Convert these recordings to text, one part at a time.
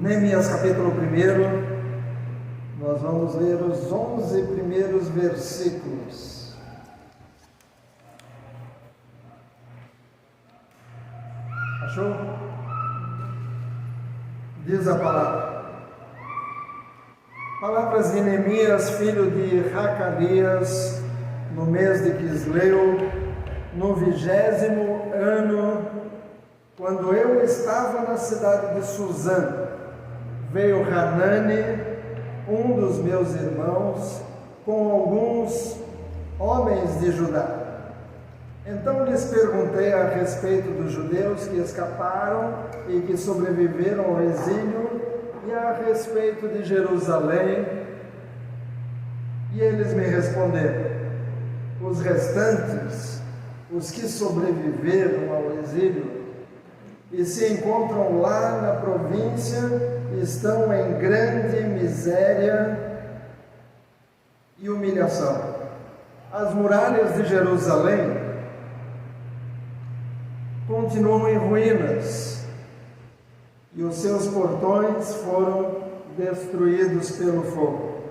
Neemias capítulo 1, nós vamos ler os 11 primeiros versículos. Achou? Diz a palavra. Palavras de Neemias, filho de Hacalias, no mês de Quisleu, no 20º ano, quando eu estava na cidade de Suzã, veio Hanani, um dos meus irmãos, com alguns homens de Judá. Então lhes perguntei a respeito dos judeus que escaparam e que sobreviveram ao exílio, e a respeito de Jerusalém, e eles me responderam: os restantes, os que sobreviveram ao exílio e se encontram lá na província, estão em grande miséria e humilhação. As muralhas de Jerusalém continuam em ruínas e os seus portões foram destruídos pelo fogo.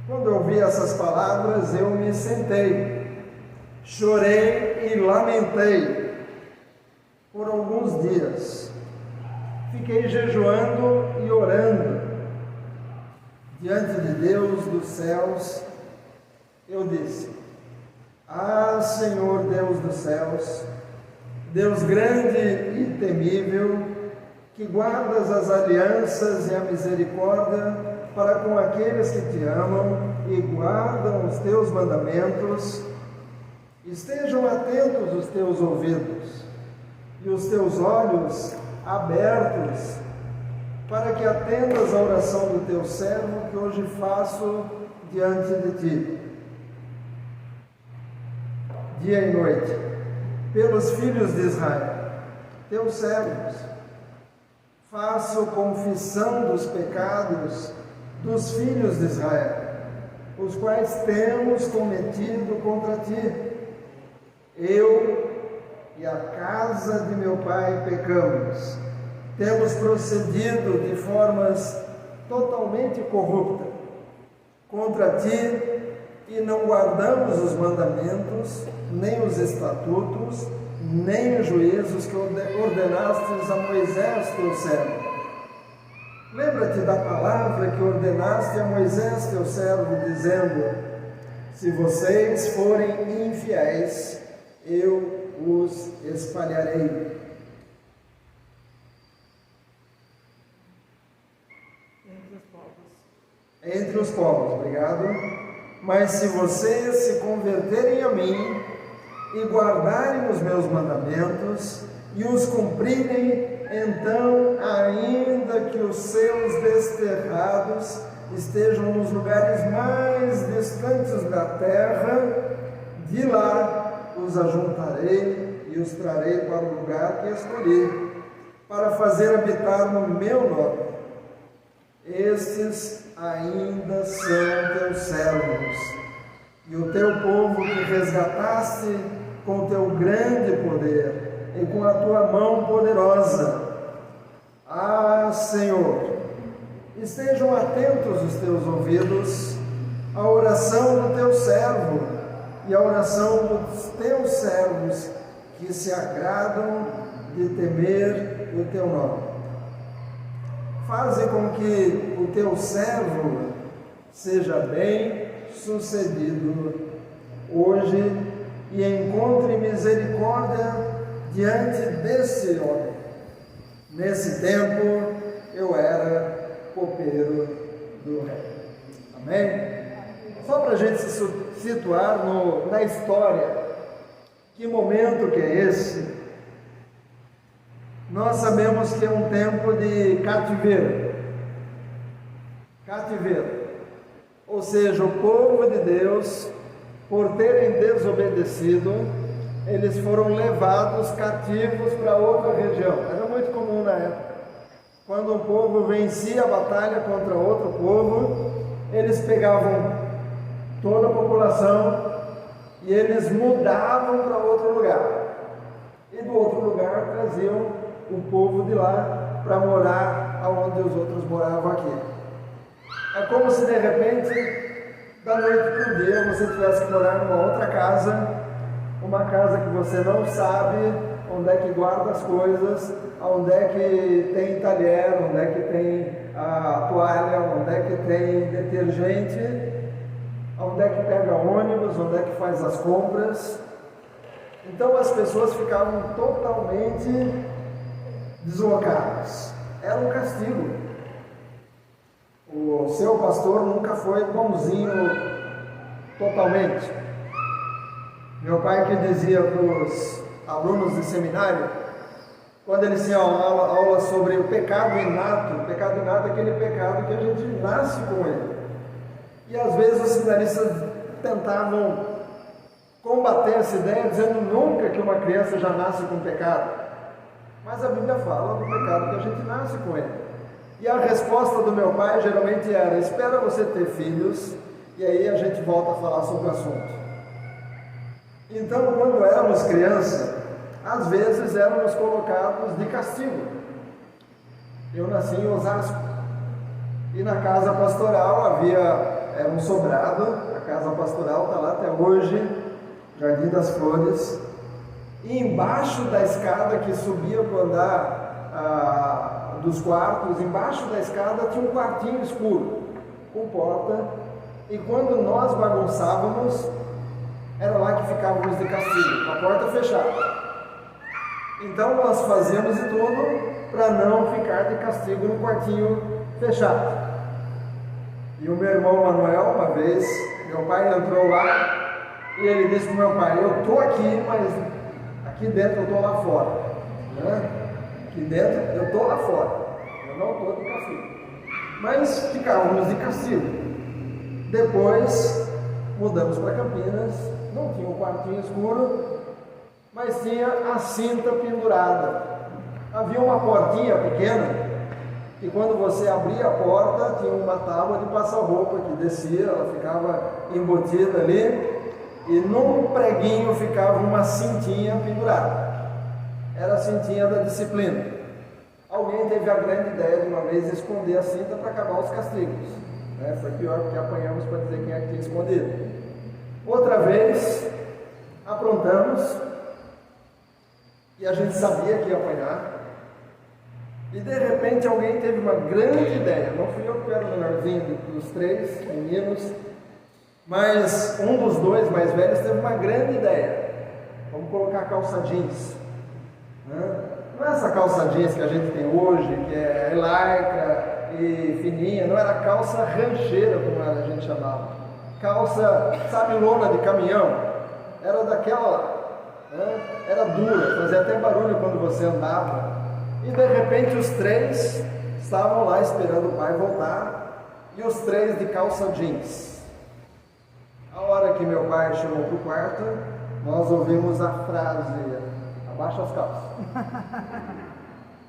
Quando eu ouvi essas palavras, eu me sentei, chorei e lamentei por alguns dias. Fiquei jejuando e orando diante de Deus dos céus. Eu disse: ah, Senhor Deus dos céus, Deus grande e temível, que guardas as alianças e a misericórdia para com aqueles que te amam e guardam os teus mandamentos, estejam atentos os teus ouvidos e os teus olhos abertos, para que atendas a oração do teu servo que hoje faço diante de ti, dia e noite, pelos filhos de Israel, teus servos. Faço confissão dos pecados dos filhos de Israel, os quais temos cometido contra ti. Eu e a casa de meu pai pecamos, temos procedido de formas totalmente corruptas contra ti e não guardamos os mandamentos, nem os estatutos, nem os juízos que ordenastes a Moisés teu servo. Lembra-te da palavra que ordenaste a Moisés teu servo, dizendo: se vocês forem infiéis, eu os espalharei. Entre os povos, obrigado. Mas se vocês se converterem a mim e guardarem os meus mandamentos e os cumprirem, então, ainda que os seus desterrados estejam nos lugares mais distantes da terra, de lá os ajuntarei e os trarei para o lugar que escolhi, para fazer habitar no meu nome. Estes ainda são teus servos, e o teu povo que resgataste com o teu grande poder e com a tua mão poderosa. Ah, Senhor, estejam atentos os teus ouvidos à oração do teu servo e à oração dos teus servos que se agradam de temer o teu nome. Faze com que o teu servo seja bem sucedido hoje e encontre misericórdia diante desse homem. Nesse tempo eu era copeiro do rei. Amém? Só para a gente se situar na história, que momento que é esse? Nós sabemos que é um tempo de cativeiro. Cativeiro. Ou seja, o povo de Deus, por terem desobedecido, eles foram levados cativos para outra região. Era muito comum na época. Quando um povo vencia a batalha contra outro povo, eles pegavam toda a população e eles mudavam para outro lugar. E do outro lugar traziam o povo de lá para morar aonde onde os outros moravam aqui. É como se de repente, da noite para o dia, você tivesse que morar numa outra casa, uma casa que você não sabe onde é que guarda as coisas, onde é que tem talher, onde é que tem a toalha, onde é que tem detergente, onde é que pega ônibus, onde é que faz as compras. Então as pessoas ficavam totalmente deslocadas. Era um castigo. O seu pastor nunca foi bonzinho totalmente. Meu pai que dizia para os alunos de seminário, quando eles tinham aula sobre o pecado inato é aquele pecado que a gente nasce com ele. E às vezes os seminaristas tentavam combater essa ideia, dizendo nunca que uma criança já nasce com pecado. Mas a Bíblia fala do pecado que a gente nasce com ele. E a resposta do meu pai geralmente era: espera você ter filhos, e aí a gente volta a falar sobre o assunto. Então, quando éramos crianças, às vezes éramos colocados de castigo. Eu nasci em Osasco, e na casa pastoral era um sobrado. A casa pastoral está lá até hoje, Jardim das Flores, e embaixo da escada que subia para o andar dos quartos, embaixo da escada tinha um quartinho escuro, com porta, e quando nós bagunçávamos, era lá que ficávamos de castigo, com a porta fechada. Então nós fazíamos de tudo para não ficar de castigo no quartinho fechado. E o meu irmão Manuel, uma vez, meu pai entrou lá e ele disse para o meu pai: eu estou aqui, mas aqui dentro eu estou lá fora. Né? Aqui dentro eu estou lá fora, eu não estou de castigo. Mas ficávamos de castigo. Depois mudamos para Campinas, não tinha um quartinho escuro, mas tinha a cinta pendurada. Havia uma portinha pequena, que quando você abria a porta, tinha uma tábua de passar-roupa que descia, ela ficava embutida ali, e num preguinho ficava uma cintinha pendurada. Era a cintinha da disciplina. Alguém teve a grande ideia de uma vez esconder a cinta para acabar os castigos. Foi pior, porque apanhamos para dizer quem é que tinha escondido. Outra vez, aprontamos, e a gente sabia que ia apanhar, e de repente alguém teve uma grande ideia. Não fui eu que era o menorzinho dos três meninos, mas um dos dois mais velhos teve uma grande ideia: vamos colocar calça jeans. Não é essa calça jeans que a gente tem hoje, que é elaica e fininha, não, era calça rancheira, como a gente chamava. Calça, sabe, lona de caminhão, era daquela lá, era dura, fazia até barulho quando você andava. E de repente os três estavam lá esperando o pai voltar, e os três de calça jeans. A hora que meu pai chamou para o quarto, nós ouvimos a frase: abaixa as calças.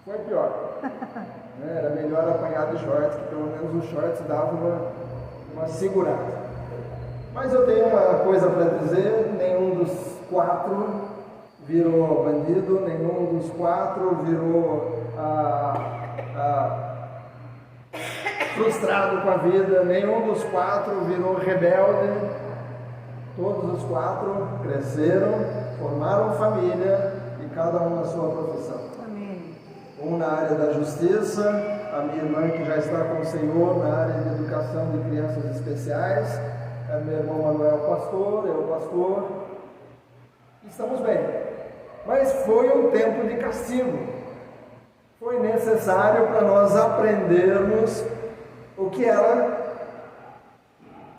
Foi pior. Era melhor apanhar de shorts, que pelo menos os shorts davam uma segurada. Mas eu tenho uma coisa para dizer: nenhum dos quatro virou bandido, nenhum dos quatro virou frustrado com a vida, nenhum dos quatro virou rebelde. Todos os quatro cresceram, formaram família, e cada um na sua profissão. Amém. Um na área da justiça, a minha irmã que já está com o Senhor na área de educação de crianças especiais, meu irmão Manuel pastor, eu pastor. Estamos bem. Mas foi um tempo de castigo. Foi necessário para nós aprendermos o que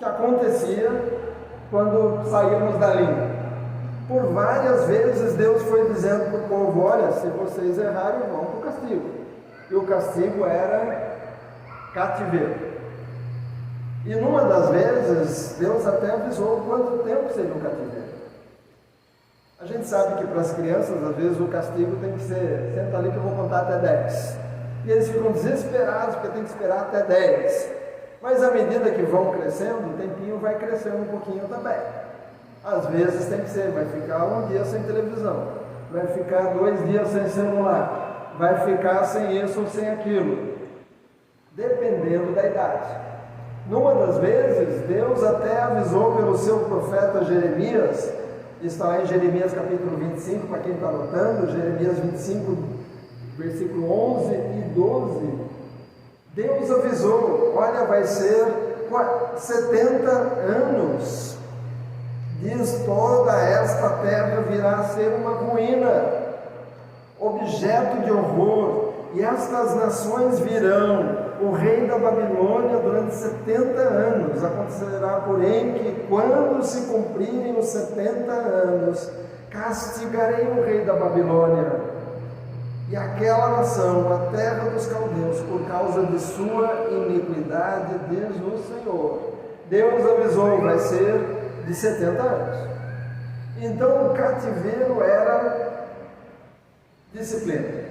acontecia quando saímos da linha. Por várias vezes Deus foi dizendo para o povo: olha, se vocês errarem, vão para o castigo. E o castigo era cativeiro. E numa das vezes, Deus até avisou quanto tempo seria o cativeiro. A gente sabe que para as crianças, às vezes, o castigo tem que ser: senta ali que eu vou contar até 10. E eles ficam desesperados porque tem que esperar até 10. Mas à medida que vão crescendo, o tempinho vai crescendo um pouquinho também. Às vezes tem que ser: vai ficar um dia sem televisão, vai ficar 2 dias sem celular, vai ficar sem isso ou sem aquilo. dependendo da idade. Numa das vezes, Deus até avisou pelo seu profeta Jeremias, está lá em Jeremias capítulo 25, para quem está anotando, Jeremias 25, versículo 11 e 12, Deus avisou, olha, vai ser 70 anos, diz, toda esta terra virá a ser uma ruína, objeto de horror, e estas nações virão, o rei da Babilônia durante 70 anos. Acontecerá, porém, que quando se cumprirem os 70 anos, castigarei o rei da Babilônia e aquela nação, a terra dos caldeus, por causa de sua iniquidade, diz o Senhor. Deus avisou, vai ser de 70 anos. Então o cativeiro era disciplina,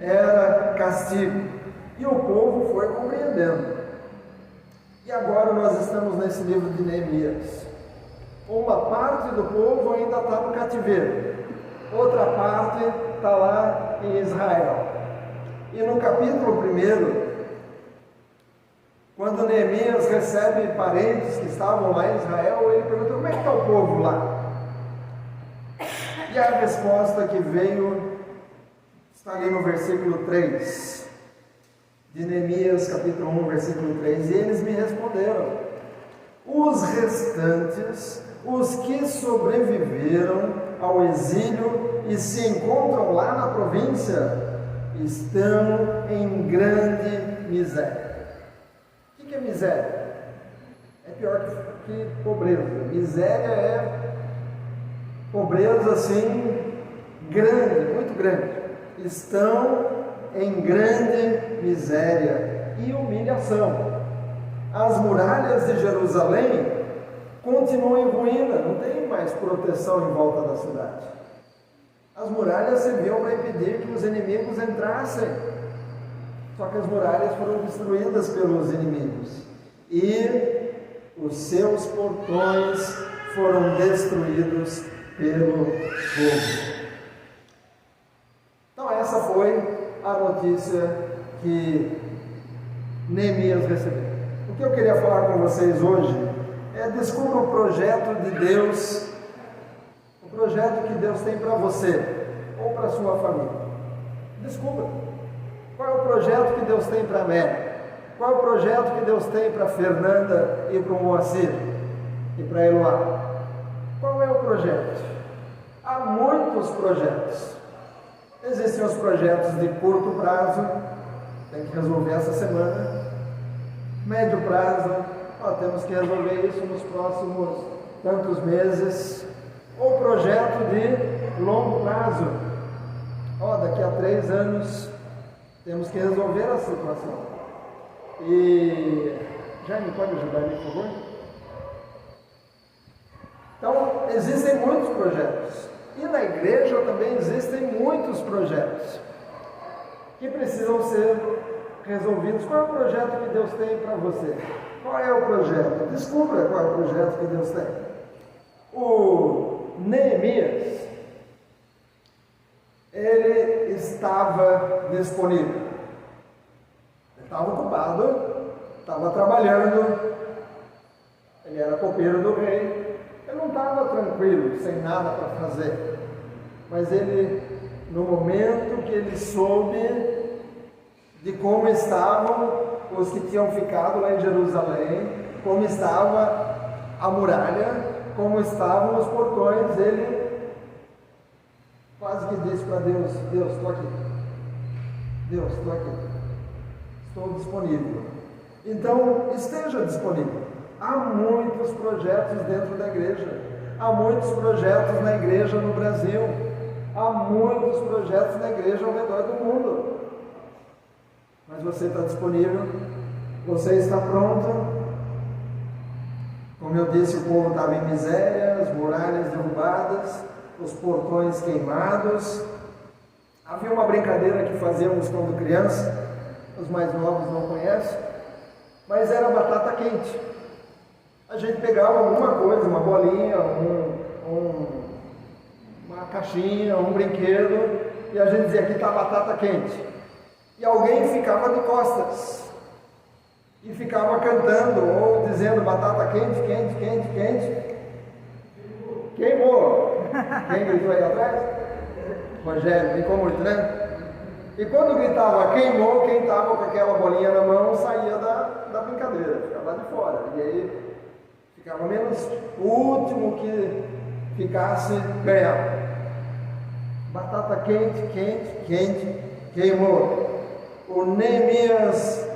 era castigo. E o povo foi compreendendo. E agora nós estamos nesse livro de Neemias. Uma parte do povo ainda está no cativeiro, outra parte está lá em Israel. E no capítulo 1, quando Neemias recebe parentes que estavam lá em Israel, ele pergunta: como é que está o povo lá? E a resposta que veio está ali no versículo 3. De Neemias capítulo 1, versículo 3, e eles me responderam: os restantes, os que sobreviveram ao exílio e se encontram lá na província, estão em grande miséria. O que é miséria? É pior que pobreza. Miséria é pobreza assim, grande, muito grande. Estão em grande miséria e humilhação. As muralhas de Jerusalém continuam em ruína, não tem mais proteção em volta da cidade. As muralhas serviam para impedir que os inimigos entrassem, só que as muralhas foram destruídas pelos inimigos e os seus portões foram destruídos pelo fogo. Então essa foi a notícia que Neemias recebeu. O que eu queria falar com vocês hoje é: descubra o projeto de Deus, o projeto que Deus tem para você ou para a sua família. Descubra. Qual é o projeto que Deus tem para a Mary? Qual é o projeto que Deus tem para a Fernanda e para o Moacir e para a Eloá? Qual é o projeto? Há muitos projetos. Existem os projetos de curto prazo, tem que resolver essa semana. Médio prazo, temos que resolver isso nos próximos tantos meses. Ou projeto de longo prazo, daqui a 3 anos temos que resolver a situação. E Jaime, pode ajudar ali, por favor? Então, existem muitos projetos. E na igreja também existem muitos projetos que precisam ser resolvidos. Qual é o projeto que Deus tem para você? Qual é o projeto? Descubra qual é o projeto que Deus tem. O Neemias, ele estava disponível. Ele estava ocupado, estava trabalhando, ele era copeiro do rei. Ele não estava tranquilo, sem nada para fazer, mas ele, no momento que ele soube de como estavam os que tinham ficado lá em Jerusalém, como estava a muralha, como estavam os portões, ele quase que disse para Deus: Deus, estou aqui, Deus, estou aqui, estou disponível. Então, esteja disponível. Há muitos projetos dentro da igreja, há muitos projetos na igreja no Brasil, há muitos projetos na igreja ao redor do mundo. Mas você está disponível? Você está pronto? Como eu disse, o povo estava em miséria, as muralhas derrubadas, os portões queimados. Havia uma brincadeira que fazíamos quando criança, os mais novos não conhecem, mas era batata quente. A gente pegava alguma coisa, uma bolinha, uma caixinha, um brinquedo, e a gente dizia: aqui está a batata quente. E alguém ficava de costas e ficava cantando ou dizendo batata quente, quente, quente, quente. Queimou! Quem gritou aí atrás? Rogério, ficou muito, né? E quando gritava queimou, quem estava com aquela bolinha na mão saía da brincadeira, ficava lá de fora. E aí ficava menos o último que ficasse ganhava. Batata quente, quente, quente, queimou. O Neemias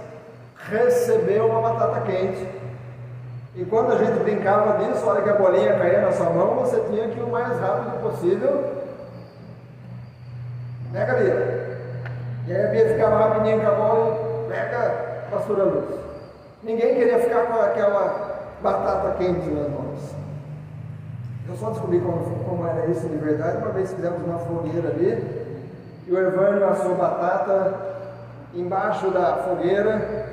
recebeu uma batata quente. E quando a gente brincava disso, a hora que a bolinha caía na sua mão, você tinha que ir o mais rápido possível. Pega ali. E aí a Bia ficava rapidinho com a bola e pega a pastora Luz. Ninguém queria ficar com aquela batata quente nas mãos. Eu só descobri como era isso de verdade uma vez que fizemos uma fogueira ali. E o Evânio assou batata embaixo da fogueira.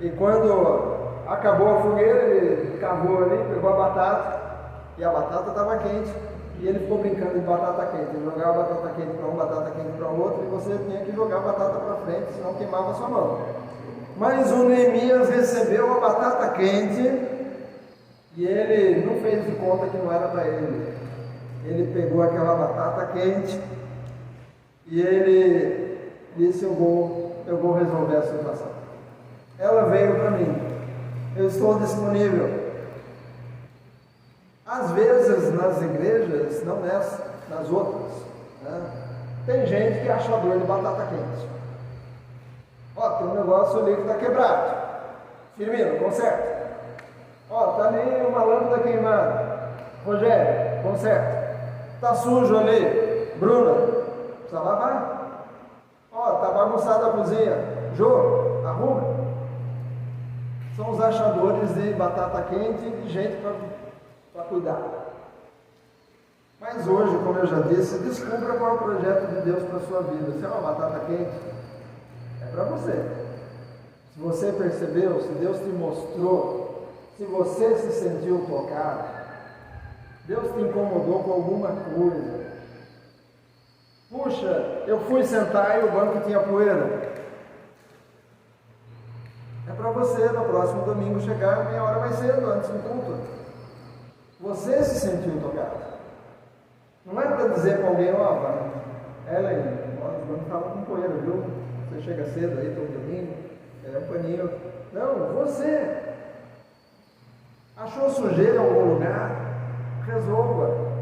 E quando acabou a fogueira, ele cavou ali, pegou a batata. E a batata estava quente. E ele ficou brincando de batata quente. Ele jogava batata quente para um, batata quente para outro. E você tinha que jogar a batata para frente, senão queimava a sua mão. Mas o Neemias recebeu a batata quente. E ele não fez de conta que não era para ele. Ele pegou aquela batata quente e ele disse: eu vou resolver a situação. Ela veio para mim. Eu estou disponível. Às vezes nas igrejas, não nessa, nas outras, né? Tem gente que acha dor de batata quente. Ó, tem um negócio ali que está quebrado. Firmino, conserta. Ó, tá ali uma lâmpada queimada. Rogério, conserta. Tá sujo ali. Bruna, precisa lavar. Ó, tá bagunçada a cozinha. Jô, arruma. São os achadores de batata quente e de gente para cuidar. Mas hoje, como eu já disse, descubra qual é o projeto de Deus para a sua vida. Se é uma batata quente, é para você. Se você percebeu, se Deus te mostrou, se você se sentiu tocado, Deus te incomodou com alguma coisa. Puxa, eu fui sentar e o banco tinha poeira. É para você, no próximo domingo, chegar meia hora mais cedo, antes do culto. Você se sentiu tocado. Não é para dizer para alguém: ó, Ellen, o banco estava com poeira, viu? Você chega cedo aí todo domingo, é um paninho. Não, você. Achou sujeira em algum lugar? Resolva.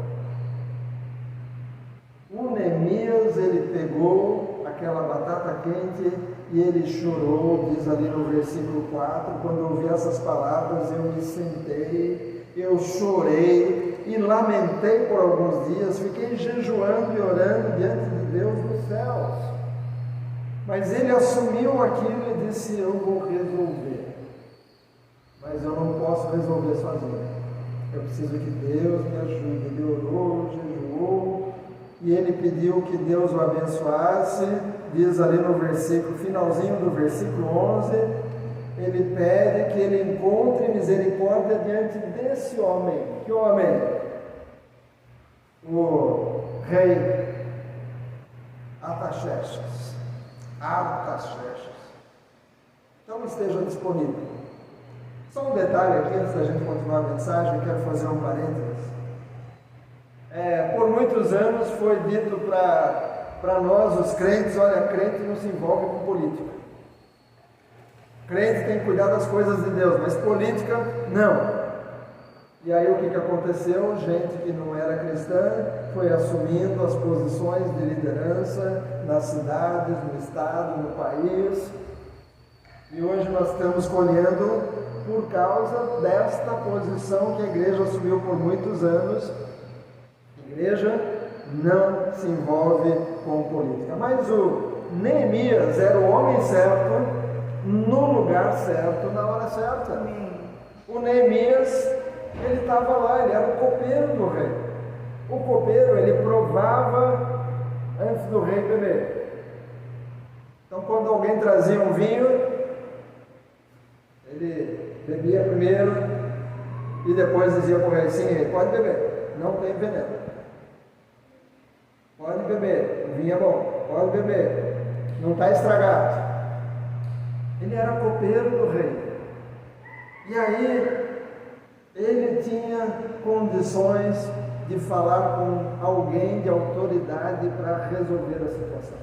O Neemias, ele pegou aquela batata quente e ele chorou, diz ali no versículo 4, quando eu ouvi essas palavras, eu me sentei, eu chorei e lamentei por alguns dias, fiquei jejuando e orando diante de Deus dos céus. Mas ele assumiu aquilo e disse: eu vou resolver. Mas eu não posso resolver sozinho. Eu preciso que Deus me ajude. Ele orou, jejuou, e ele pediu que Deus o abençoasse. Diz ali no versículo, finalzinho do versículo 11, ele pede que ele encontre misericórdia diante desse homem. Que homem? O rei Artaxerxes. Então esteja disponível. Só um detalhe aqui, antes da gente continuar a mensagem, eu quero fazer um parênteses. Por muitos anos foi dito para nós, os crentes: olha, crente não se envolve com política. Crente tem que cuidar das coisas de Deus, mas política, não. E aí o que aconteceu? Gente que não era cristã foi assumindo as posições de liderança nas cidades, no estado, no país. E hoje nós estamos colhendo por causa desta posição que a igreja assumiu por muitos anos. A igreja não se envolve com política. Mas o Neemias era o homem certo, no lugar certo, na hora certa. O Neemias, ele estava lá, ele era o copeiro do rei. O copeiro, ele provava antes do rei beber. Então, quando alguém trazia um vinho, ele bebia primeiro e depois dizia para o rei: sim, rei, pode beber, não tem veneno. Pode beber, o vinho é bom, pode beber, não está estragado. Ele era copeiro do rei. E aí, ele tinha condições de falar com alguém de autoridade para resolver a situação.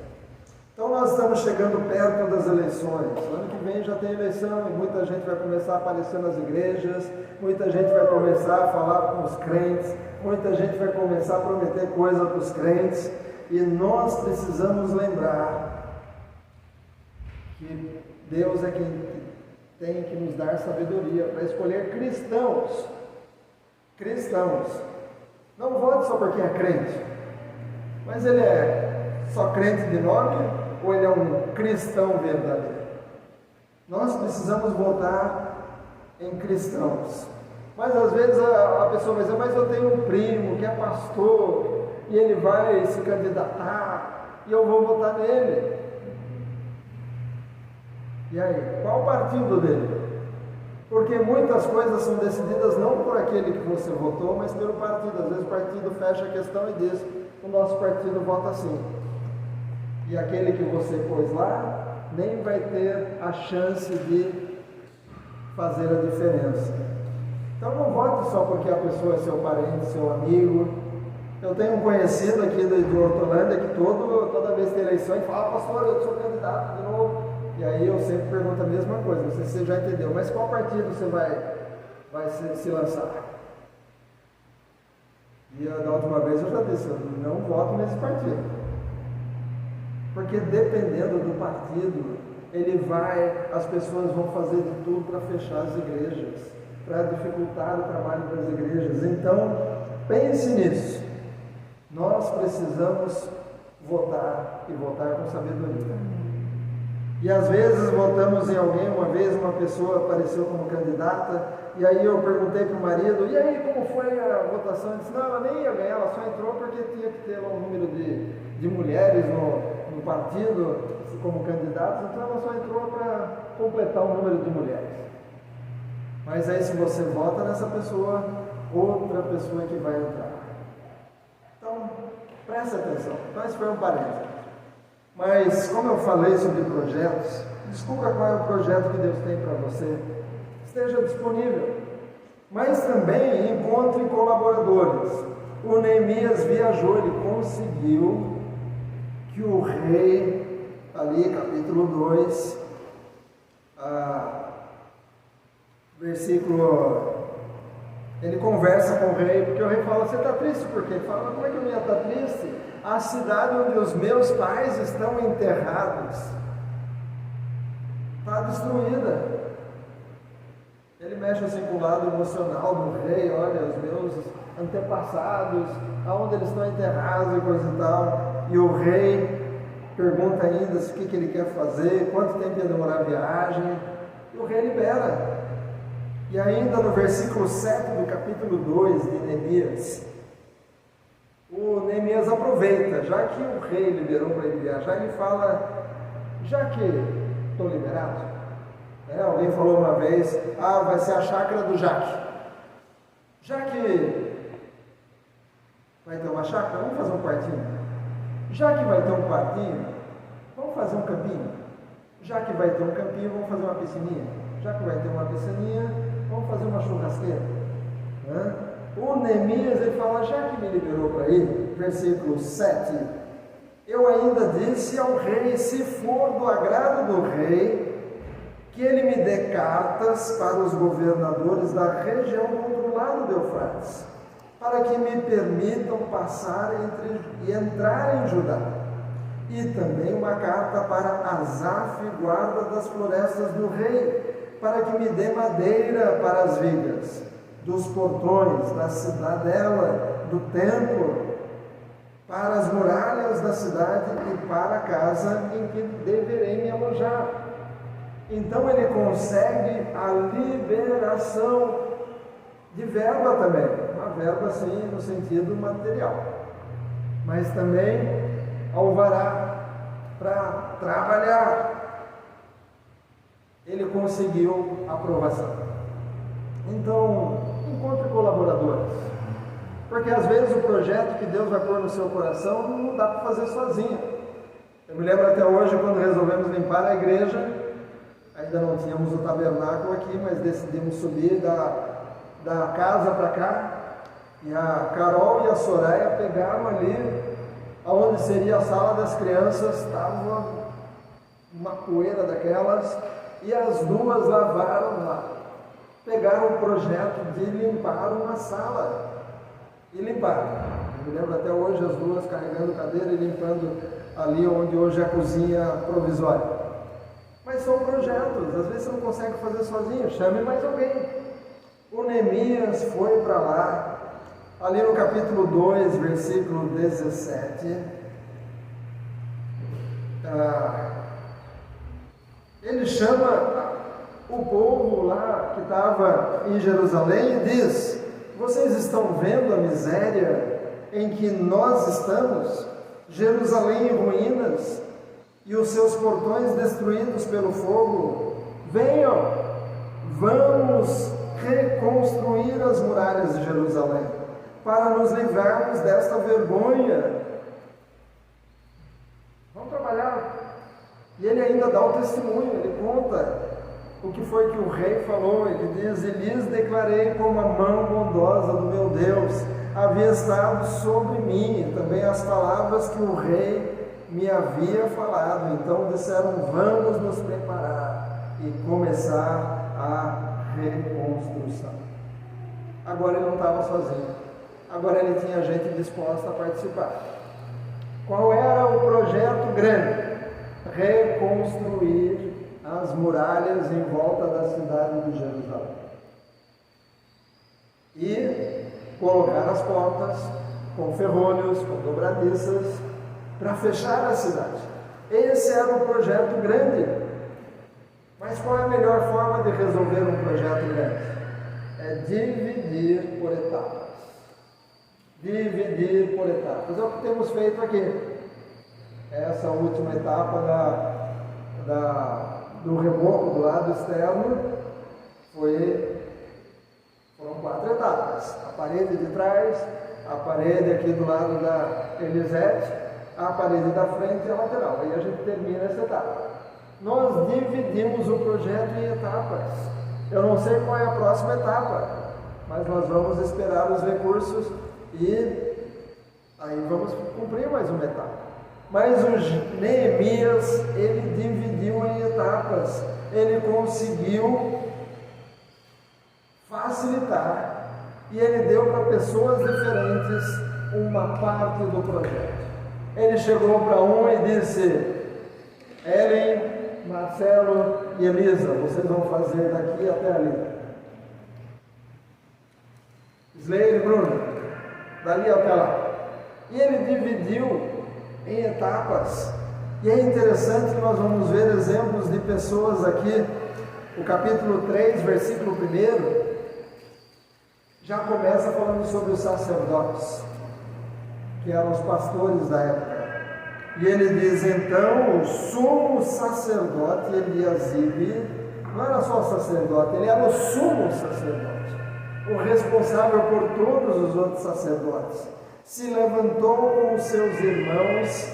Então nós estamos chegando perto das eleições. Ano que vem já tem eleição e muita gente vai começar a aparecer nas igrejas, muita gente vai começar a falar com os crentes, muita gente vai começar a prometer coisa para os crentes, e nós precisamos lembrar que Deus é quem tem que nos dar sabedoria para escolher cristãos. Cristãos. Não vote só porque é crente, mas ele é só crente de nome ou ele é um cristão verdadeiro? Nós precisamos votar em cristãos. Mas às vezes a pessoa vai dizer, mas eu tenho um primo que é pastor e ele vai se candidatar e eu vou votar nele. E aí, qual o partido dele? Porque muitas coisas são decididas não por aquele que você votou, mas pelo partido. Às vezes o partido fecha a questão e diz, o nosso partido vota assim. E aquele que você pôs lá, nem vai ter a chance de fazer a diferença. Então não vote só porque a pessoa é seu parente, seu amigo. Eu tenho um conhecido aqui de Hortolândia que toda vez que tem eleição ele fala, pastor, eu sou candidato de novo. E aí eu sempre pergunto a mesma coisa, não sei se você já entendeu, mas qual partido você vai se lançar? E da última vez eu já disse, eu não voto nesse partido. Porque dependendo do partido, as pessoas vão fazer de tudo para fechar as igrejas, para dificultar o trabalho das igrejas. Então, pense nisso. Nós precisamos votar e votar com sabedoria. E às vezes votamos em alguém, uma vez uma pessoa apareceu como candidata, e aí eu perguntei para o marido, e aí como foi a votação? Ele disse, não, ela nem ia ganhar, ela só entrou porque tinha que ter lá um número de mulheres no partido como candidatos, então ela só entrou para completar o número de mulheres. Mas aí se você vota nessa pessoa, outra pessoa que vai entrar. Então, preste atenção. Então esse foi um parênteses. Mas, como eu falei sobre projetos, descubra qual é o projeto que Deus tem para você. Esteja disponível. Mas também encontre colaboradores. O Neemias viajou, ele conseguiu que o rei, ali capítulo 2, versículo, ele conversa com o rei, porque o rei fala, você está triste por quê? Ele fala, mas como é que eu não ia estar triste? A cidade onde os meus pais estão enterrados está destruída. Ele mexe assim com o lado emocional do rei, olha, os meus antepassados, aonde eles estão enterrados e coisa e tal. E o rei pergunta ainda o que ele quer fazer, quanto tempo ia demorar a viagem, e o rei libera. E ainda no versículo 7 do capítulo 2 de Neemias, o Neemias aproveita, já que o rei liberou para ele viajar, ele fala, já que estou liberado, alguém falou uma vez, vai ser a chácara do Jaque, já que vai ter uma chácara, vamos fazer um quartinho, já que vai ter um quartinho, vamos fazer um campinho, já que vai ter um campinho, vamos fazer uma piscininha, já que vai ter uma piscininha, vamos fazer uma churrasqueira, O Neemias, ele fala, já que me liberou para ir, versículo 7, eu ainda disse ao rei, se for do agrado do rei, que ele me dê cartas para os governadores da região do outro lado do Eufrates, para que me permitam passar e entrar em Judá, e também uma carta para Asaf, guarda das florestas do rei, para que me dê madeira para as vigas dos portões, da cidadela, do templo, para as muralhas da cidade e para a casa em que deverei me alojar. Então ele consegue a liberação de verba também, uma verba assim no sentido material, mas também alvará para trabalhar. Ele conseguiu aprovação. Então, encontre colaboradores, porque às vezes o projeto que Deus vai pôr no seu coração não dá para fazer sozinho. Eu me lembro até hoje, quando resolvemos limpar a igreja Ainda não tínhamos o tabernáculo aqui, mas decidimos subir da casa para cá. E a Carol e a Soraya pegaram ali, onde seria a sala das crianças, estava uma poeira daquelas, e as duas lavaram lá. Pegaram o projeto de limpar uma sala, e limparam. Eu me lembro até hoje as duas carregando cadeira e limpando ali onde hoje é a cozinha provisória. Mas são projetos, às vezes você não consegue fazer sozinho, chame mais alguém. O Neemias foi para lá, ali no capítulo 2, versículo 17, ele chama o povo lá que estava em Jerusalém e diz: vocês estão vendo a miséria em que nós estamos? Jerusalém em ruínas e os seus portões destruídos pelo fogo. Venham, vamos reconstruir as muralhas de Jerusalém para nos livrarmos desta vergonha. Vamos trabalhar. E ele ainda dá o testemunho, ele conta o que foi que o rei falou. Ele diz: e lhes declarei como a mão bondosa do meu Deus havia estado sobre mim, também as palavras que o rei me havia falado. Então disseram: vamos nos preparar e começar a reconstrução. Agora ele não estava sozinho, agora ele tinha gente disposta a participar. Qual era o projeto grande? Reconstruir as muralhas em volta da cidade de Jerusalém e colocar as portas com ferrolhos, com dobradiças, para fechar a cidade. Esse era o projeto grande. Mas qual é a melhor forma de resolver um projeto grande? É dividir por etapas. Dividir por etapas. É o que temos feito aqui. Essa última etapa do reboco do lado externo foram 4 etapas. A parede de trás, a parede aqui do lado da Elisete, a parede da frente e a lateral. Aí a gente termina essa etapa. Nós dividimos o projeto em etapas. Eu não sei qual é a próxima etapa, mas nós vamos esperar os recursos e aí vamos cumprir mais uma etapa. Mas o Neemias, ele dividiu em etapas, ele conseguiu facilitar e ele deu para pessoas diferentes uma parte do projeto. Ele chegou para um e disse: Ellen, Marcelo e Elisa, vocês vão fazer daqui até ali. Slayer e Bruno, dali até lá. E ele dividiu em etapas. E é interessante que nós vamos ver exemplos de pessoas aqui. O capítulo 3, versículo 1, já começa falando sobre os sacerdotes, que eram os pastores da época. E ele diz: então o sumo sacerdote Eliasibe, não era só sacerdote, ele era o sumo sacerdote, o responsável por todos os outros sacerdotes, se levantou com os seus irmãos,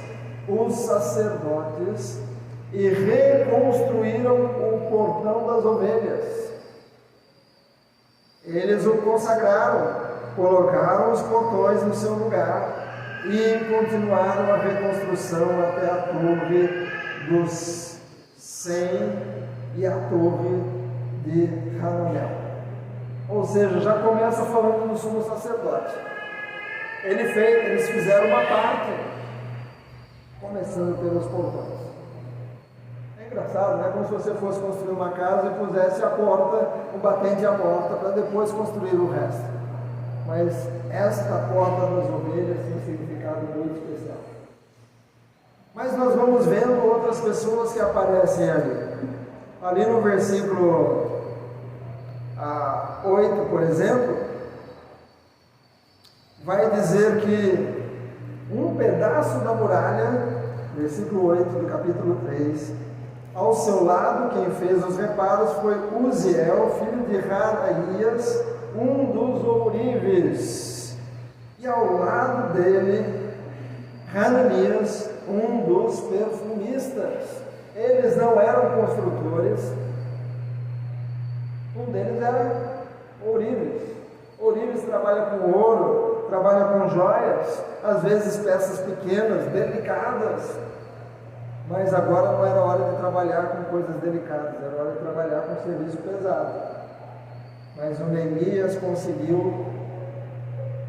os sacerdotes, e reconstruíram o portão das ovelhas. Eles o consagraram, colocaram os portões no seu lugar e continuaram a reconstrução até a torre dos 100 e a torre de Hananel. Ou seja, já começa falando do sumo sacerdote. Eles fizeram uma parte, começando pelos portões. É engraçado, né? Como se você fosse construir uma casa e pusesse a porta, o batente à porta, para depois construir o resto. Mas esta porta das ovelhas tem um significado muito especial. Mas nós vamos vendo outras pessoas que aparecem ali. Ali no versículo 8, por exemplo, vai dizer que um pedaço da muralha, versículo 8 do capítulo 3, ao seu lado, quem fez os reparos foi Uziel, filho de Haraías, um dos ourives, e ao lado dele, Hananias, um dos perfumistas. Eles não eram construtores, Um deles era ourives. Ourives trabalha com ouro, trabalha com joias, às vezes peças pequenas, delicadas. Mas agora não era hora de trabalhar com coisas delicadas, era hora de trabalhar com serviço pesado. Mas o Neemias conseguiu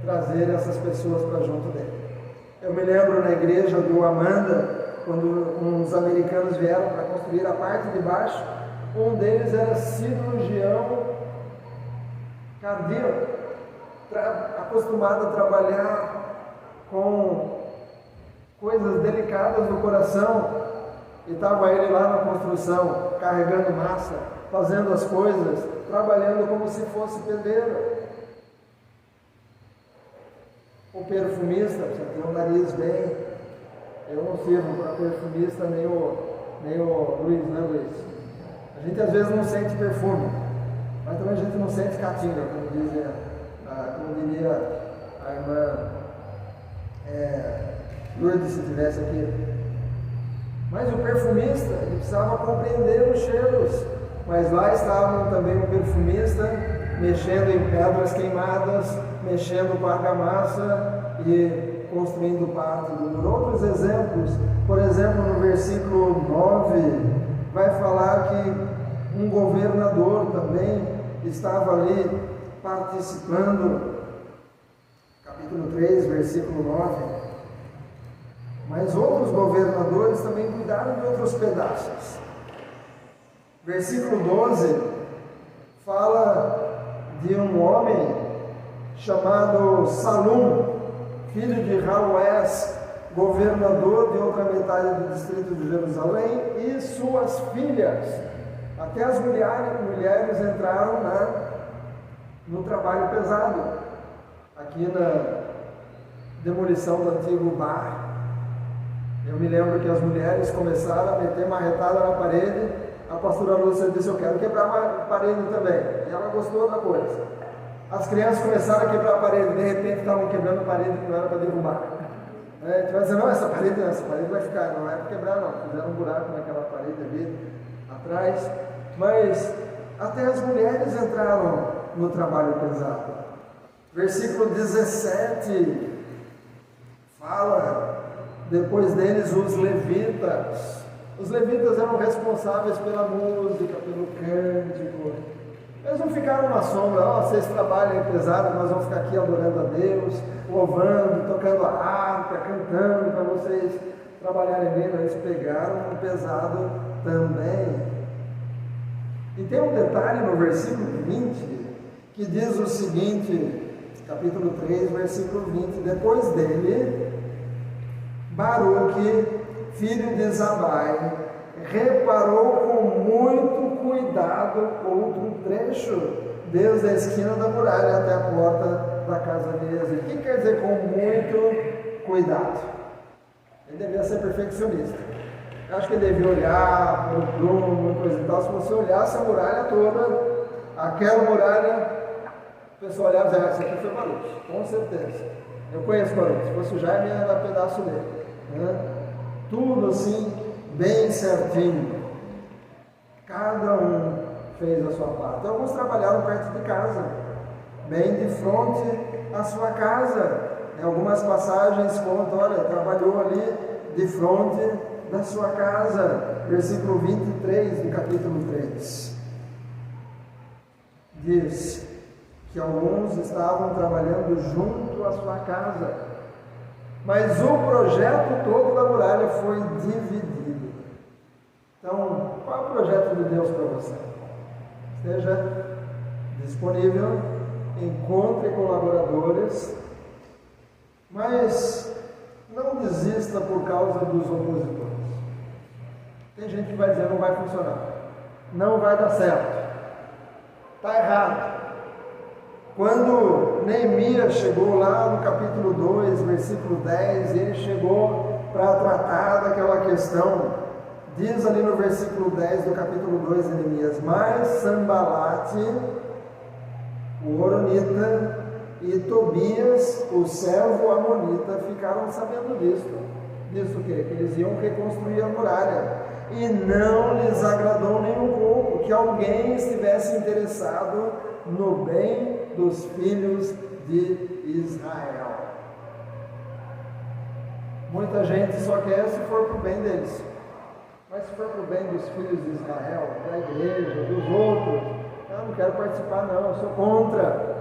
trazer essas pessoas para junto dele. Eu me lembro na igreja do Amanda, quando uns americanos vieram para construir a parte de baixo, um deles era cirurgião cardíaco, acostumado a trabalhar com coisas delicadas do coração, e estava ele lá na construção, carregando massa, fazendo as coisas, trabalhando como se fosse pedreiro. O perfumista precisa ter um nariz bem. Eu não sirvo para perfumista nem o Luiz, né, Luiz? A gente às vezes não sente perfume, mas também a gente não sente caatinga, como diria a irmã Lourdes, se estivesse aqui. Mas o perfumista, ele precisava compreender os cheiros. Mas lá estavam também o perfumista, mexendo em pedras queimadas, mexendo com argamassa e construindo parte do muro. Outros exemplos, por exemplo, no versículo 9, vai falar que um governador também estava ali participando. Capítulo 3, versículo 9. Mas outros governadores também cuidaram de outros pedaços. Versículo 12 fala de um homem chamado Salum, filho de Raués, governador de outra metade do distrito de Jerusalém, e suas filhas. Até as mulheres entraram no trabalho pesado, aqui na demolição do antigo bar. Eu me lembro que as mulheres começaram a meter marretada na parede. A pastora Lúcia disse: eu quero quebrar a parede também. E ela gostou da coisa. As crianças começaram a quebrar a parede. De repente estavam quebrando a parede que não era para derrubar. A gente vai dizer: não, essa parede vai ficar. Não é para quebrar, não. Fizeram um buraco naquela parede ali atrás. Mas até as mulheres entraram no trabalho pesado. Versículo 17 fala: depois deles os levitas. Os levitas eram responsáveis pela música, pelo cântico. Eles não ficaram na sombra: vocês trabalham pesado, nós vamos ficar aqui adorando a Deus, louvando, tocando a harpa, cantando para vocês trabalharem bem. Eles pegaram o pesado também. E tem um detalhe no versículo 20 que diz o seguinte, capítulo 3, versículo 20: depois dele, Baruque, filho de Zabai, reparou com muito cuidado outro trecho, desde a esquina da muralha até a porta da casa de Eze. O que quer dizer com muito cuidado? Ele devia ser perfeccionista. Eu acho que ele devia olhar para o prumo, coisa e tal. Se você olhasse a muralha toda, aquela muralha, o pessoal olhava e dizia: essa aqui foi Baruque, com certeza. Eu conheço Baruque, se fosse o Jaime, ia dar pedaço dele. Tudo assim, bem certinho. Cada um fez a sua parte. Alguns trabalharam perto de casa, bem de frente à sua casa. Em algumas passagens conta: olha, trabalhou ali de frente da sua casa. Versículo 23 do capítulo 3 diz que alguns estavam trabalhando junto à sua casa, mas o projeto todo da muralha foi dividido. Então, qual é o projeto de Deus para você? Esteja disponível, encontre colaboradores, mas não desista por causa dos opositores. Tem gente que vai dizer: não vai funcionar, não vai dar certo, está errado. Quando Neemias chegou lá no capítulo 2, versículo 10, ele chegou para tratar daquela questão. Diz ali no versículo 10 do capítulo 2 de Neemias: mas Sambalate, o horonita, e Tobias, o servo amonita, ficaram sabendo disso. Disso o quê? Que eles iam reconstruir a muralha. e não lhes agradou nem um pouco que alguém estivesse interessado no bem dos filhos de Israel. Muita gente só quer se for para o bem deles, mas se for para o bem dos filhos de Israel, da igreja, dos outros, eu não quero participar não, eu sou contra.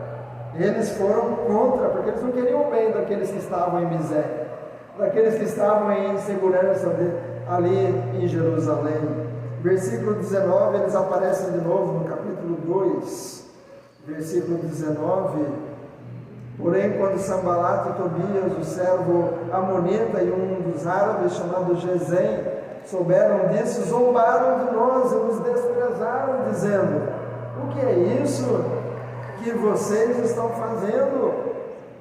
Eles foram contra, porque eles não queriam o bem daqueles que estavam em miséria, daqueles que estavam em insegurança ali em Jerusalém. Versículo 19, eles aparecem de novo no capítulo 2, versículo 19. Porém, quando Sambalat e Tobias, o servo amonita, e um dos árabes chamado Gesem, souberam disso, zombaram de nós e nos desprezaram, dizendo: o que é isso que vocês estão fazendo?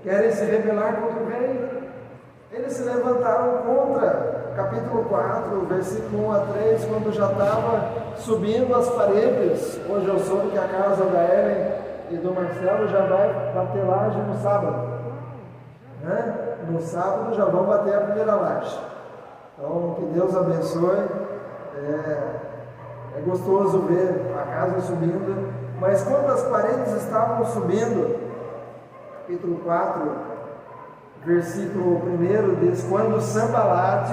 Querem se rebelar contra o rei? Eles se levantaram contra. Capítulo 4, versículo 1 a 3, quando já estava subindo as paredes. Hoje eu soube que a casa da Ellen e do Marcelo já vai bater laje no sábado, né? No sábado já vão bater a primeira laje. Então, que Deus abençoe. É gostoso ver a casa subindo, mas quando as paredes estavam subindo, capítulo 4, versículo 1 diz: quando Sambalat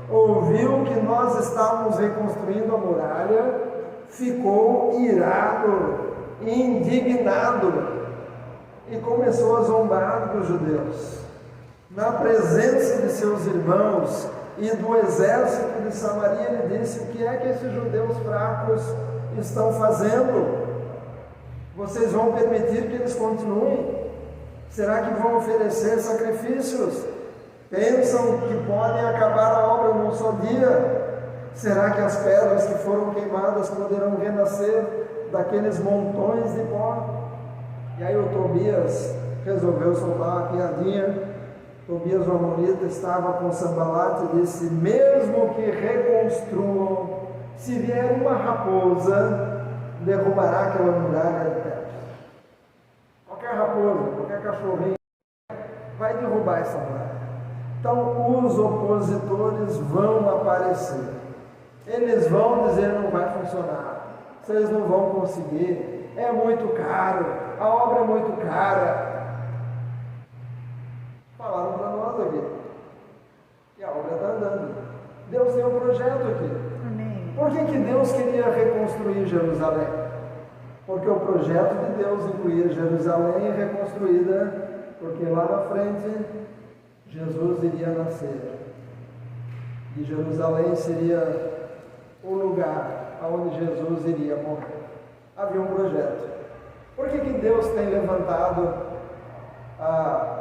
ouviu que nós estávamos reconstruindo a muralha, ficou irado, indignado, e começou a zombar dos judeus. Na presença de seus irmãos e do exército de Samaria, ele disse: o que é que esses judeus fracos estão fazendo? Vocês vão permitir que eles continuem? Será que vão oferecer sacrifícios? Pensam que podem acabar a obra num só dia? Será que as pedras que foram queimadas poderão renascer daqueles montões de pó? E aí o Tobias resolveu soltar uma piadinha. Tobias, o amonita, estava com Sambalat e disse: mesmo que reconstruam, se vier uma raposa, derrubará aquela muralha de pedra. Qualquer raposa, qualquer cachorrinho vai derrubar essa muralha. Então os opositores vão aparecer. Eles vão dizer: não vai funcionar, vocês não vão conseguir, é muito caro, a obra é muito cara. Falaram para nós aqui, e a obra está andando. Deus tem um projeto aqui. Amém. Por que Deus queria reconstruir Jerusalém? Porque o projeto de Deus incluía Jerusalém reconstruída, porque lá na frente Jesus iria nascer, e Jerusalém seria o lugar onde Jesus iria morrer. Havia um projeto. Por que Deus tem levantado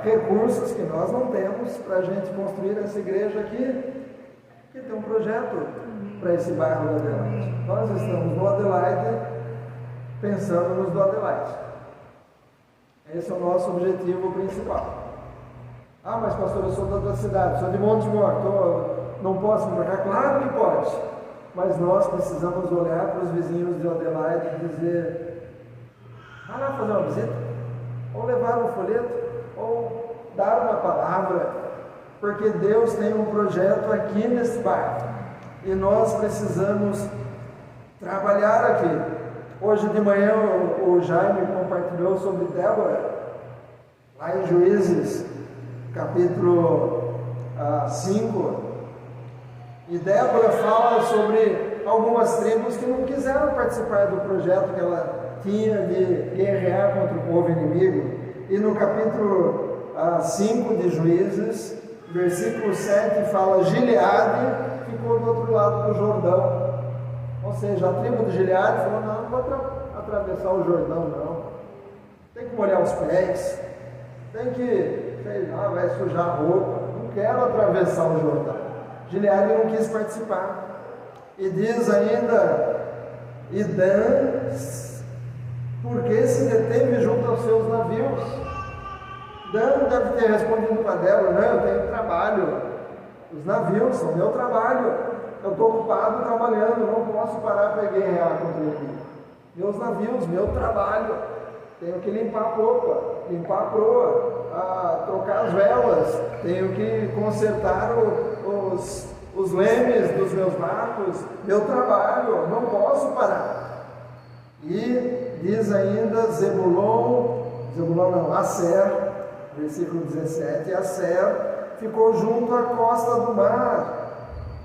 recursos que nós não temos para a gente construir essa igreja aqui? Porque tem um projeto para esse bairro do Adelaide. Nós estamos no Adelaide, pensando nos do Adelaide. Esse é o nosso objetivo principal. Ah, mas pastor, eu sou da outra cidade, sou de Montemor, não posso me marcar? Claro que pode, mas nós precisamos olhar para os vizinhos de Adelaide e dizer: vai lá fazer uma visita, ou levar um folheto, ou dar uma palavra, porque Deus tem um projeto aqui nesse bairro, e nós precisamos trabalhar aqui. Hoje de manhã o Jaime compartilhou sobre Débora, lá em Juízes, capítulo 5, e Débora fala sobre algumas tribos que não quiseram participar do projeto que ela tinha de guerrear contra o povo inimigo. E no capítulo 5 de Juízes, versículo 7, fala: Gileade ficou do outro lado do Jordão. Ou seja, a tribo de Gileade falou: não vou atravessar o Jordão, não. Tem que molhar os pés, tem que, sei lá, vai sujar a roupa. Não quero atravessar o Jordão. Gileade não quis participar. E diz ainda: e Dan, porque se deteve junto aos seus navios. Dan deve ter respondido para Débora: não, eu tenho trabalho, os navios são meu trabalho, eu estou ocupado trabalhando, não posso parar para guerrear contra ele. Meus navios, meu trabalho, tenho que limpar a popa, limpar a proa, trocar as velas, tenho que consertar os os lemes dos meus barcos, meu trabalho, não posso parar. E diz ainda Zebulon não, Aser, versículo 17, Aser ficou junto à costa do mar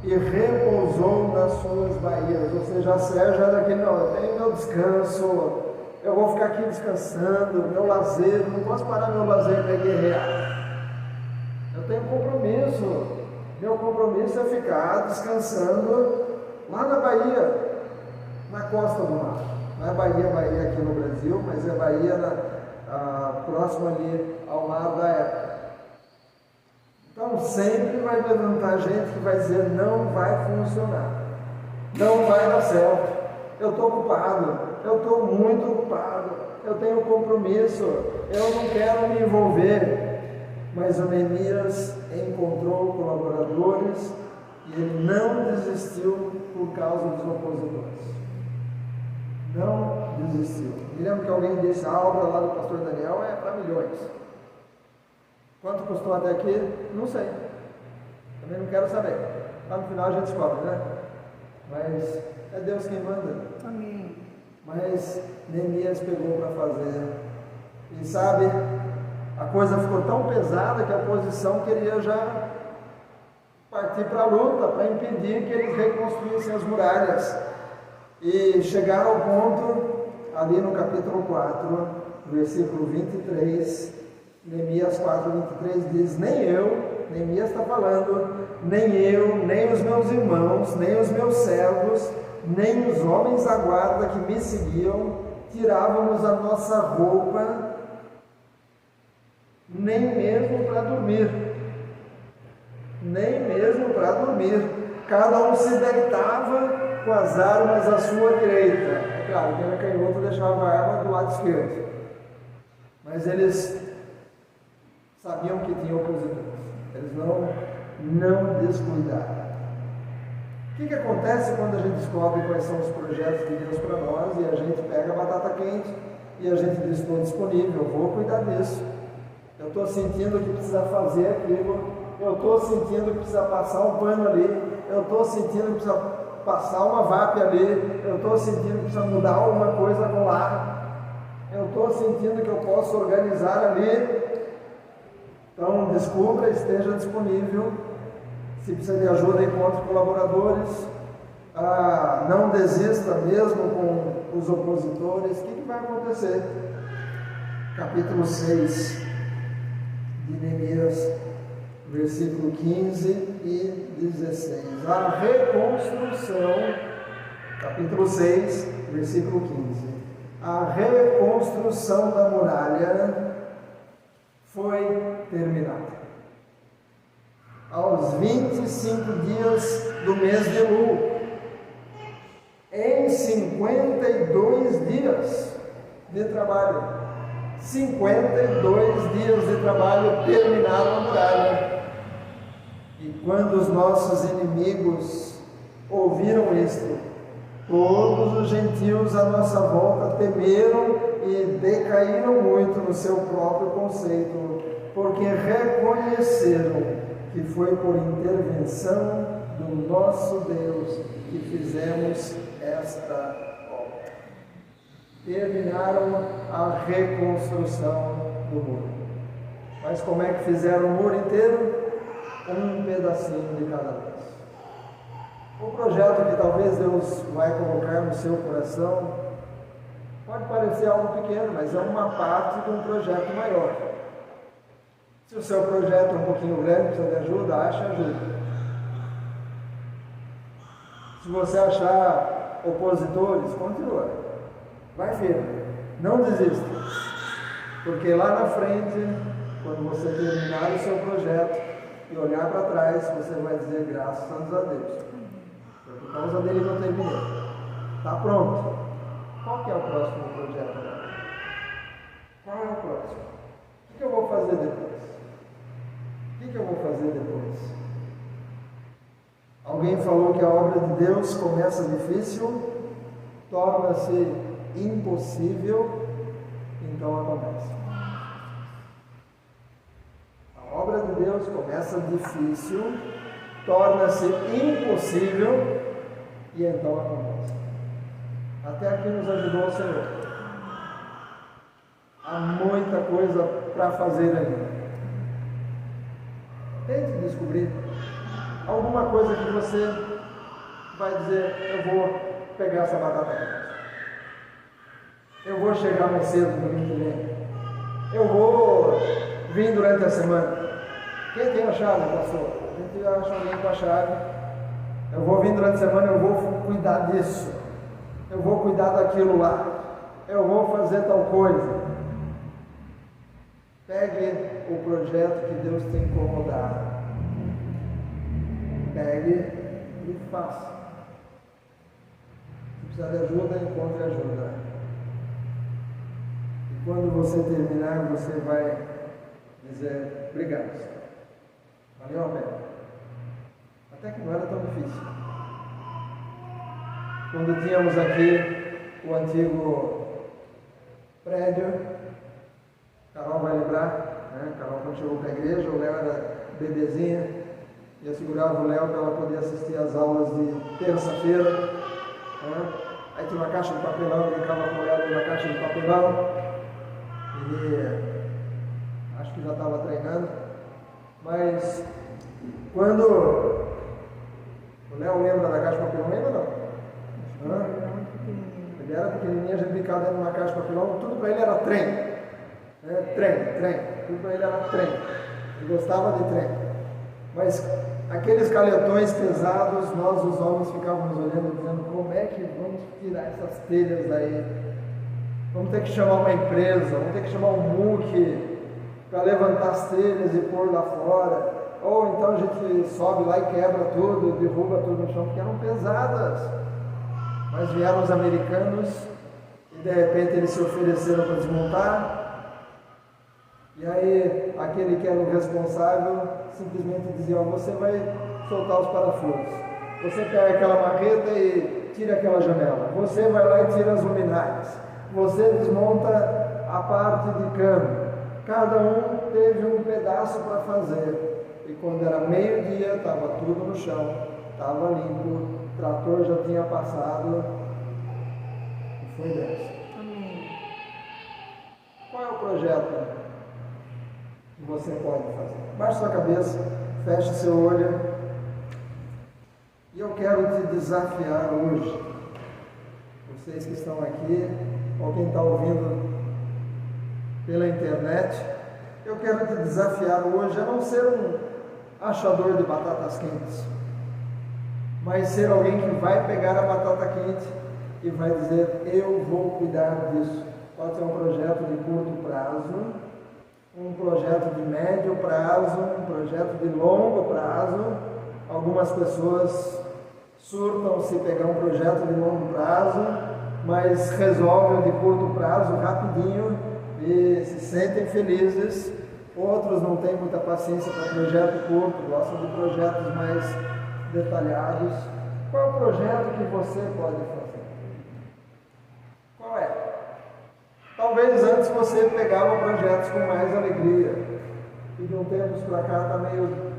e repousou nas suas baías. Ou seja, Aser já era daquele, não, eu tenho meu descanso, eu vou ficar aqui descansando, meu lazer, não posso parar meu lazer para guerrear. Eu tenho compromisso, meu compromisso é ficar descansando lá na Bahia, na costa do mar. Não é Bahia aqui no Brasil, mas é Bahia próximo ali ao mar da época. Então sempre vai levantar gente que vai dizer, não vai funcionar, não vai dar certo, eu estou ocupado, eu estou muito ocupado, eu tenho compromisso, eu não quero me envolver. Mas o Neemias encontrou colaboradores e ele não desistiu por causa dos opositores. Não desistiu. Me lembro que alguém disse, a obra lá do pastor Daniel é para milhões. Quanto custou até aqui? Não sei. Também não quero saber. Lá no final a gente descobre, né? Mas é Deus quem manda. Amém. Mas Neemias pegou para fazer. E sabe, a coisa ficou tão pesada que a oposição queria já partir para a luta, para impedir que eles reconstruíssem as muralhas. E chegaram ao ponto, ali no capítulo 4, versículo 23, Neemias 4, 23 diz, nem eu, Neemias está falando, nem eu, nem os meus irmãos, nem os meus servos, nem os homens da guarda que me seguiam, tirávamos a nossa roupa, nem mesmo para dormir, cada um se deitava com as armas à sua direita. É claro, quem era canhoto deixava a arma do lado esquerdo, mas eles sabiam que tinham opositores, eles não descuidaram. O que acontece quando a gente descobre quais são os projetos de Deus para nós e a gente pega a batata quente e a gente diz, estou disponível, vou cuidar disso, eu estou sentindo que precisa fazer aquilo, eu estou sentindo que precisa passar um pano ali, eu estou sentindo que precisa passar uma VAP ali, eu estou sentindo que precisa mudar alguma coisa lá, eu estou sentindo que eu posso organizar ali. Então descubra, esteja disponível. Se precisa de ajuda, encontre colaboradores. Não desista mesmo com os opositores. O que vai acontecer? Capítulo 6 de Neemias, versículo 15 e 16. A reconstrução, capítulo 6, versículo 15. A reconstrução da muralha foi terminada. Aos 25 dias do mês de Lu, em 52 dias de trabalho, 52 dias de trabalho, terminaram a muralha. E quando os nossos inimigos ouviram isto, todos os gentios à nossa volta temeram e decaíram muito no seu próprio conceito, porque reconheceram que foi por intervenção do nosso Deus que fizemos esta obra. Terminaram a reconstrução do muro. Mas como é que fizeram o muro inteiro? Um pedacinho de cada vez. O projeto que talvez Deus vai colocar no seu coração pode parecer algo pequeno, mas é uma parte de um projeto maior. Se o seu projeto é um pouquinho grande, precisa de ajuda, ache ajuda. Se você achar opositores, continua. Vai firme. Não desista. Porque lá na frente, quando você terminar o seu projeto e olhar para trás, você vai dizer graças a Deus. Por causa dele que eu terminei. Está pronto. Qual que é o próximo projeto agora? Qual é o próximo? O que eu vou fazer depois? O que eu vou fazer depois? Alguém falou que a obra de Deus começa difícil, torna-se impossível, então acontece. A obra de Deus começa difícil, torna-se impossível e então acontece. Até aqui nos ajudou o Senhor. Há muita coisa para fazer ainda. Tente descobrir alguma coisa que você vai dizer: eu vou pegar essa batata quente. Eu vou chegar mais cedo no domingo que vem. Eu vou vir durante a semana. Quem tem a chave, pastor? A gente acha alguém com a chave. Eu vou vir durante a semana, eu vou cuidar disso. Eu vou cuidar daquilo lá. Eu vou fazer tal coisa. Pegue o projeto que Deus te incomodar. Pegue e faça. Se precisar de ajuda, encontre ajuda. E quando você terminar, você vai dizer: obrigado, Senhor. Valeu a pena. Até que não era tão difícil. Quando tínhamos aqui o antigo prédio, Carol vai lembrar, né? Carol, quando chegou para a igreja, o Léo era bebezinha, e eu segurava o Léo para ela poder assistir às aulas de terça-feira, né? Aí tinha uma caixa de papelão, eu brincava com ela na caixa de papelão, e acho que já estava treinando, mas quando o Léo lembra da caixa de papelão, lembra não? Ele era pequenininho, a gente brincava dentro de uma caixa de papelão, tudo para ele era trem. Trem, tudo para ele era trem. Ele gostava de trem. Mas aqueles caletões pesados, nós os homens ficávamos olhando, dizendo: como é que vamos tirar essas telhas daí? Vamos ter que chamar uma empresa, vamos ter que chamar um muque para levantar as telhas e pôr lá fora. Ou então a gente sobe lá e quebra tudo, derruba tudo no chão, porque eram pesadas. Mas vieram os americanos e de repente eles se ofereceram para desmontar. E aí aquele que era o responsável simplesmente dizia: você vai soltar os parafusos, você pega aquela marreta e tira aquela janela, você vai lá e tira as luminárias, você desmonta a parte de cano. Cada um teve um pedaço para fazer, e quando era meio-dia estava tudo no chão, estava limpo, o trator já tinha passado e foi dessa. Amém. Qual é o projeto que você pode fazer? Baixe sua cabeça, feche seu olho, e eu quero te desafiar hoje, vocês que estão aqui, ou quem está ouvindo pela internet, eu quero te desafiar hoje a não ser um achador de batatas quentes, mas ser alguém que vai pegar a batata quente e vai dizer: eu vou cuidar disso. Pode ser um projeto de curto prazo, um projeto de médio prazo, um projeto de longo prazo. Algumas pessoas surtam se pegar um projeto de longo prazo, mas resolvem o de curto prazo rapidinho e se sentem felizes. Outros não têm muita paciência para projeto curto, gostam de projetos mais detalhados. Qual é o projeto que você pode fazer? Qual é? Talvez antes você pegava projetos com mais alegria, e de um tempo para cá está meio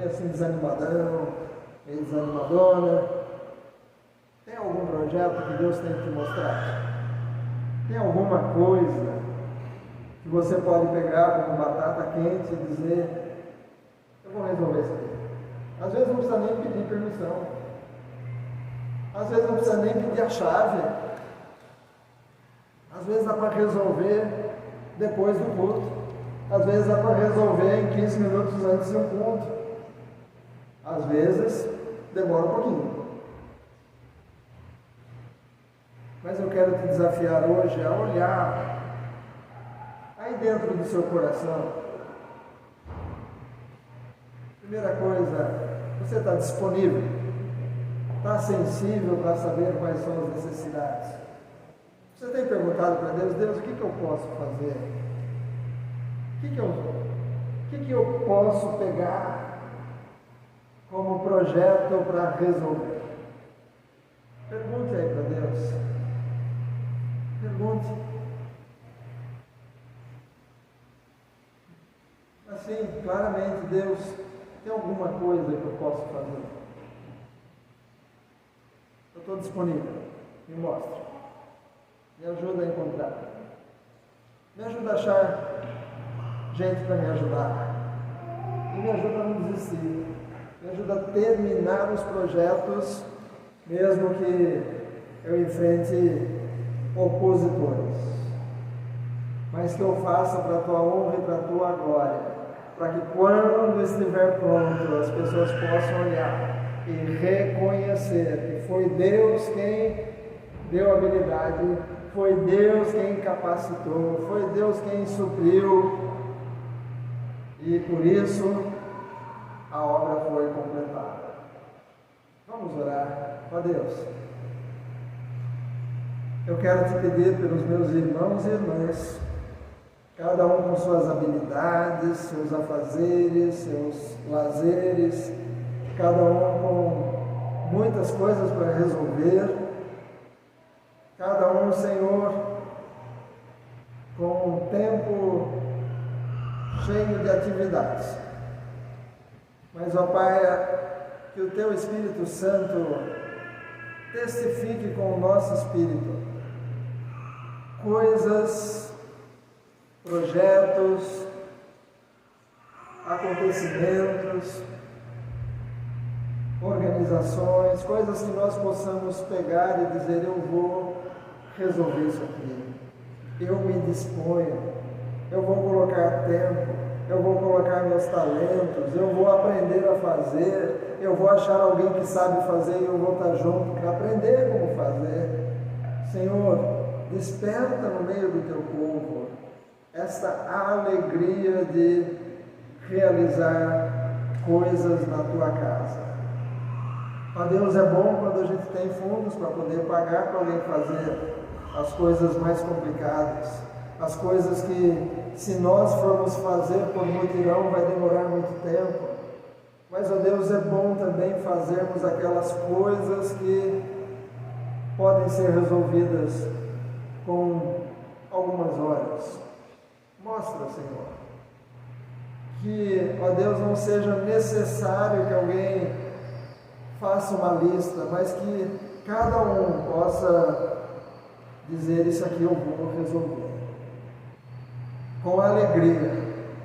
assim desanimadão, meio desanimadona. Tem algum projeto que Deus tem que te mostrar? Tem alguma coisa que você pode pegar como batata quente e dizer: eu vou resolver isso aqui? Às vezes não precisa nem pedir permissão, às vezes não precisa nem pedir a chave, às vezes dá para resolver depois do culto, às vezes dá para resolver em 15 minutos antes do culto, às vezes demora um pouquinho. Mas eu quero te desafiar hoje a olhar aí dentro do seu coração. Primeira coisa, você está disponível? Está sensível para saber quais são as necessidades? Você tem perguntado para Deus: Deus, o que eu posso fazer? O que eu posso pegar como projeto para resolver? Pergunte aí para Deus. Pergunte. Assim, claramente, Deus, Tem alguma coisa que eu posso fazer? Eu estou disponível. Me mostre. Me ajuda a encontrar. Me ajuda a achar gente para me ajudar. E me ajuda a não desistir. Me ajuda a terminar os projetos, mesmo que eu enfrente opositores. Mas que eu faça para a tua honra e para a tua glória. Para que quando estiver pronto, as pessoas possam olhar e reconhecer que foi Deus quem deu habilidade, foi Deus quem capacitou, foi Deus quem supriu, e por isso a obra foi completada. Vamos orar. Ó Deus, eu quero te pedir pelos meus irmãos e irmãs, cada um com suas habilidades, seus afazeres, seus lazeres, cada um com muitas coisas para resolver, cada um, Senhor, com um tempo cheio de atividades. Mas, ó Pai, que o Teu Espírito Santo testifique com o nosso espírito coisas, projetos, acontecimentos, organizações, coisas que nós possamos pegar e dizer: eu vou resolver isso aqui, eu me disponho, eu vou colocar tempo, eu vou colocar meus talentos, eu vou aprender a fazer, eu vou achar alguém que sabe fazer e eu vou estar junto para aprender como fazer. Senhor, desperta no meio do Teu povo esta alegria de realizar coisas na Tua casa. Ó Deus, é bom quando a gente tem fundos para poder pagar para alguém fazer as coisas mais complicadas, as coisas que, se nós formos fazer por mutirão, vai demorar muito tempo. Mas, ó Deus, é bom também fazermos aquelas coisas que podem ser resolvidas com algumas horas. Mostra, Senhor, que, ó Deus, não seja necessário que alguém faça uma lista, mas que cada um possa dizer: isso aqui eu vou resolver. Com alegria,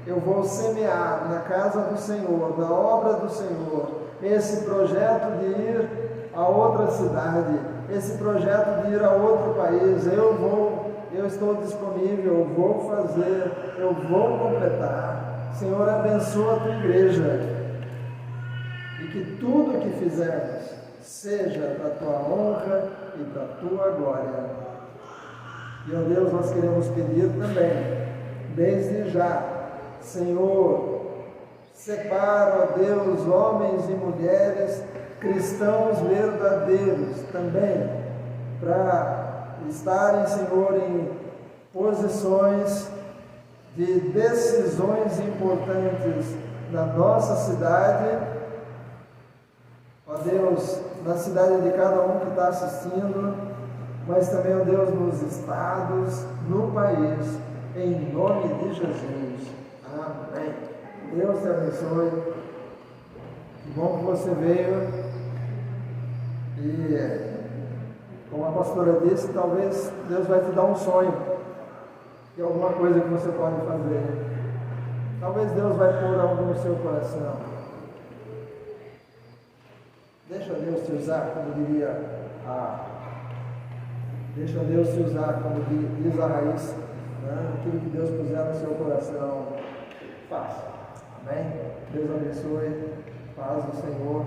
eu vou semear na casa do Senhor, na obra do Senhor, esse projeto de ir a outra cidade, esse projeto de ir a outro país. Eu estou disponível, eu vou fazer, eu vou completar. Senhor, abençoa a tua igreja e que tudo que fizermos seja para a tua honra e para a tua glória. E, ó Deus, nós queremos pedir também, desde já, Senhor, separa, ó Deus, homens e mulheres cristãos verdadeiros também, para estarem, Senhor, em posições de decisões importantes na nossa cidade, ó Deus, na cidade de cada um que está assistindo, mas também, ó Deus, nos estados, no país, em nome de Jesus. Amém. Deus te abençoe. Que bom que você veio. E, como a pastora disse, talvez Deus vai te dar um sonho de alguma coisa que você pode fazer. Talvez Deus vai pôr algo no seu coração. Deixa Deus te usar, como diria deixa Deus te usar, como diz a Raiz, né? Aquilo que Deus puser no seu coração, faça. Amém? Deus abençoe. Paz do Senhor.